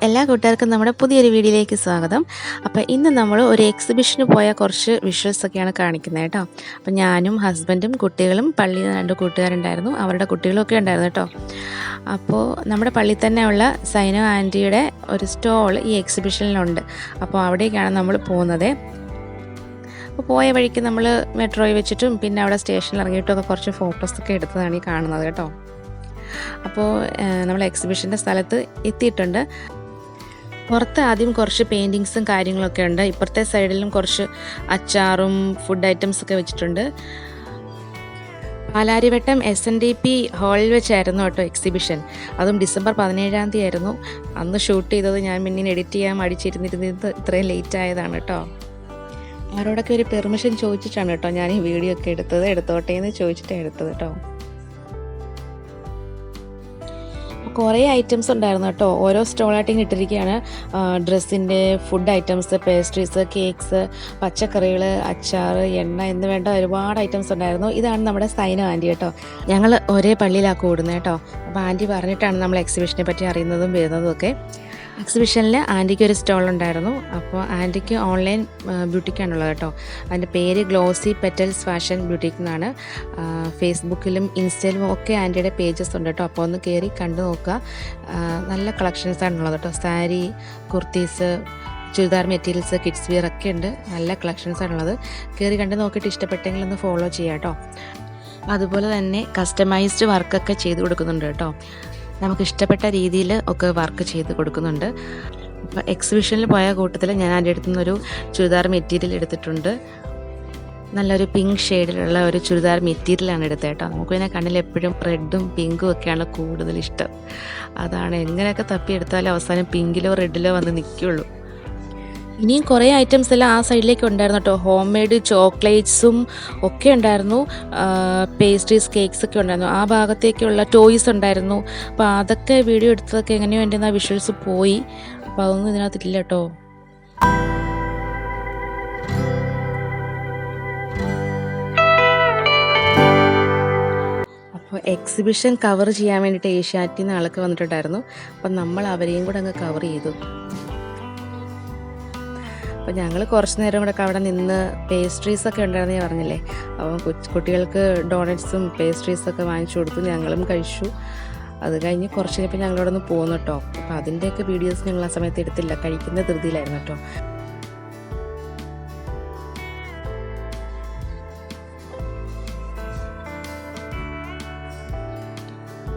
എല്ലാ കൂട്ടുകാർക്കും നമ്മുടെ പുതിയൊരു വീഡിയോയിലേക്ക് സ്വാഗതം. അപ്പോൾ ഇന്ന് നമ്മൾ ഒരു എക്സിബിഷന് പോയ കുറച്ച് വിഷ്വൽസൊക്കെയാണ് കാണിക്കുന്നത് കേട്ടോ. അപ്പോൾ ഞാനും ഹസ്ബൻഡും കുട്ടികളും പള്ളിയിൽ 2 കൂട്ടുകാരുണ്ടായിരുന്നു, അവരുടെ കുട്ടികളൊക്കെ ഉണ്ടായിരുന്നു കേട്ടോ. അപ്പോൾ നമ്മുടെ പള്ളിയിൽ തന്നെയുള്ള സൈനോ ആൻറ്റിയുടെ ഒരു സ്റ്റോൾ ഈ എക്സിബിഷനിലുണ്ട്. അപ്പോൾ അവിടേക്കാണ് നമ്മൾ പോകുന്നത്. അപ്പോൾ പോയ വഴിക്ക് നമ്മൾ മെട്രോയിൽ വെച്ചിട്ടും പിന്നെ അവിടെ സ്റ്റേഷനിൽ ഇറങ്ങിയിട്ടൊക്കെ കുറച്ച് ഫോട്ടോസൊക്കെ എടുത്തതാണ് ഈ കാണുന്നത് കേട്ടോ. അപ്പോൾ നമ്മൾ എക്സിബിഷൻ്റെ സ്ഥലത്ത് എത്തിയിട്ടുണ്ട്. പുറത്ത് ആദ്യം കുറച്ച് പെയിൻറ്റിങ്സും കാര്യങ്ങളൊക്കെ ഉണ്ട്. ഇപ്പുറത്തെ സൈഡിലും കുറച്ച് അച്ചാറും ഫുഡ് ഐറ്റംസൊക്കെ വെച്ചിട്ടുണ്ട്. പാലാരിവട്ടം SNDP ഹാളിൽ വെച്ചായിരുന്നു കേട്ടോ എക്സിബിഷൻ. അതും ഡിസംബർ 17-ാം തീയതി ആയിരുന്നു. അന്ന് ഷൂട്ട് ചെയ്തത് ഞാൻ പിന്നെ എഡിറ്റ് ചെയ്യാൻ മടിച്ചിരുന്നിരുന്നത് ഇത്രയും ലേറ്റ് ആയതാണ് കേട്ടോ. ആരോടൊക്കെ ഒരു പെർമിഷൻ ചോദിച്ചിട്ടാണ് കേട്ടോ ഞാൻ ഈ വീഡിയോ ഒക്കെ എടുത്തോട്ടെ എന്ന് ചോദിച്ചിട്ടാണ് എടുത്തത് കേട്ടോ. കുറേ ഐറ്റംസ് ഉണ്ടായിരുന്നു കേട്ടോ. ഓരോ സ്റ്റോളായിട്ടും ഇട്ടിരിക്കുകയാണ്. ഡ്രസ്സിൻ്റെ, ഫുഡ് ഐറ്റംസ്, പേസ്ട്രീസ്, കേക്ക്സ്, പച്ചക്കറികൾ, അച്ചാർ, എണ്ണ എന്ന് വേണ്ട ഒരുപാട് ഐറ്റംസ് ഉണ്ടായിരുന്നു. ഇതാണ് നമ്മുടെ സൈനോ ആൻറ്റി കേട്ടോ. ഞങ്ങൾ ഒരേ പള്ളിയിലാണ് കൂടുന്നത് കേട്ടോ. അപ്പോൾ ആൻറ്റി പറഞ്ഞിട്ടാണ് നമ്മൾ എക്സിബിഷനെ പറ്റി അറിയുന്നതും വരുന്നതും ഒക്കെ. എക്സിബിഷനിൽ ആൻറ്റിക്ക് ഒരു സ്റ്റോൾ ഉണ്ടായിരുന്നു. അപ്പോൾ ആൻറ്റിക്ക് ഓൺലൈൻ ബ്യൂട്ടിക്കാണുള്ളത് കേട്ടോ. അതിൻ്റെ പേര് ഗ്ലോസി പെറ്റൽസ് ഫാഷൻ ബ്യൂട്ടിക് എന്നാണ്. ഫേസ്ബുക്കിലും ഇൻസ്റ്റയിലും ഒക്കെ ആൻറ്റിയുടെ പേജസ് ഉണ്ട് കേട്ടോ. അപ്പോൾ ഒന്ന് കയറി കണ്ടു നോക്കുക. നല്ല കളക്ഷൻസാണുള്ളത് കേട്ടോ. Sari, kurtis, churidar materials, kids wear ഒക്കെ ഉണ്ട്. നല്ല കളക്ഷൻസാണുള്ളത്. കയറി കണ്ട് നോക്കിയിട്ട് ഇഷ്ടപ്പെട്ടെങ്കിൽ ഒന്ന് ഫോളോ ചെയ്യാം കേട്ടോ. അതുപോലെ തന്നെ കസ്റ്റമൈസ്ഡ് വർക്കൊക്കെ ചെയ്ത് കൊടുക്കുന്നുണ്ട് കേട്ടോ. നമുക്ക് ഇഷ്ടപ്പെട്ട രീതിയിൽ ഒക്കെ വർക്ക് ചെയ്ത് കൊടുക്കുന്നുണ്ട്. അപ്പോൾ എക്സിബിഷനിൽ പോയ കൂട്ടത്തിൽ ഞാൻ അതിൻ്റെ അടുത്തു നിന്നൊരു ചുരിദാർ മെറ്റീരിയൽ എടുത്തിട്ടുണ്ട്. നല്ലൊരു പിങ്ക് ഷെയ്ഡിലുള്ള ഒരു ചുരിദാർ മെറ്റീരിയലാണ് എടുത്തത് കേട്ടോ. നമുക്ക് പിന്നെ കണ്ണിൽ എപ്പോഴും റെഡും പിങ്കും ഒക്കെയാണ് കൂടുതൽ ഇഷ്ടം. അതാണ് എങ്ങനെയൊക്കെ തപ്പിയെടുത്താലും അവസാനം പിങ്കിലോ റെഡിലോ വന്ന് നിൽക്കുകയുള്ളൂ. ഇനിയും കുറേ ഐറ്റംസ് എല്ലാം ആ സൈഡിലേക്ക് ഉണ്ടായിരുന്നു കേട്ടോ. ഹോം മെയ്ഡ് ചോക്ലേറ്റ്സും ഒക്കെ ഉണ്ടായിരുന്നു. പേസ്ട്രീസ്, കേക്ക്സ് ഒക്കെ ഉണ്ടായിരുന്നു. ആ ഭാഗത്തേക്കുള്ള ടോയ്സ് ഉണ്ടായിരുന്നു. അപ്പോൾ അതൊക്കെ വീഡിയോ എടുത്തതൊക്കെ എങ്ങനെയോ എൻ്റെ ആ വിഷ്വൽസ് പോയി. അപ്പോൾ അതൊന്നും ഇതിനകത്തില്ല കേട്ടോ. അപ്പോൾ എക്സിബിഷൻ കവർ ചെയ്യാൻ വേണ്ടിയിട്ട് ഏഷ്യാനെറ്റിൽ നിന്ന് ആളൊക്കെ വന്നിട്ടുണ്ടായിരുന്നു. അപ്പം നമ്മൾ അവരെയും കൂടെ അങ്ങ് കവർ ചെയ്തു. അപ്പോൾ ഞങ്ങൾ കുറച്ച് നേരം കൂടെ അവിടെ നിന്ന് പേസ്ട്രീസൊക്കെ ഉണ്ടായിരുന്നു ഞാൻ പറഞ്ഞില്ലേ. അപ്പം കുട്ടികൾക്ക് ഡോണറ്റ്സും പേസ്ട്രീസൊക്കെ വാങ്ങിച്ചു കൊടുത്തു. ഞങ്ങളും കഴിച്ചു. അത് കഴിഞ്ഞ് കുറച്ച് കഴിഞ്ഞപ്പോൾ ഞങ്ങളവിടെ നിന്ന് പോകുന്നു കേട്ടോ. അപ്പോൾ അതിൻ്റെയൊക്കെ വീഡിയോസ് ഞങ്ങൾ ആ സമയത്ത് എടുത്തില്ല. കഴിക്കുന്ന ധൃതിയിലായിരുന്നു കേട്ടോ.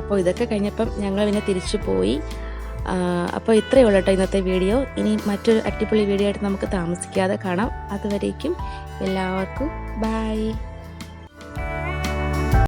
അപ്പോൾ ഇതൊക്കെ കഴിഞ്ഞപ്പം ഞങ്ങൾ പിന്നെ തിരിച്ചു പോയി. അപ്പോൾ ഇത്രയേ ഉള്ളൂ കേട്ടോ ഇന്നത്തെ വീഡിയോ. ഇനി മറ്റൊരു അടിപൊളി വീഡിയോ ആയിട്ട് നമുക്ക് താമസിക്കാതെ കാണാം. അതുവരേക്കും എല്ലാവർക്കും ബൈ.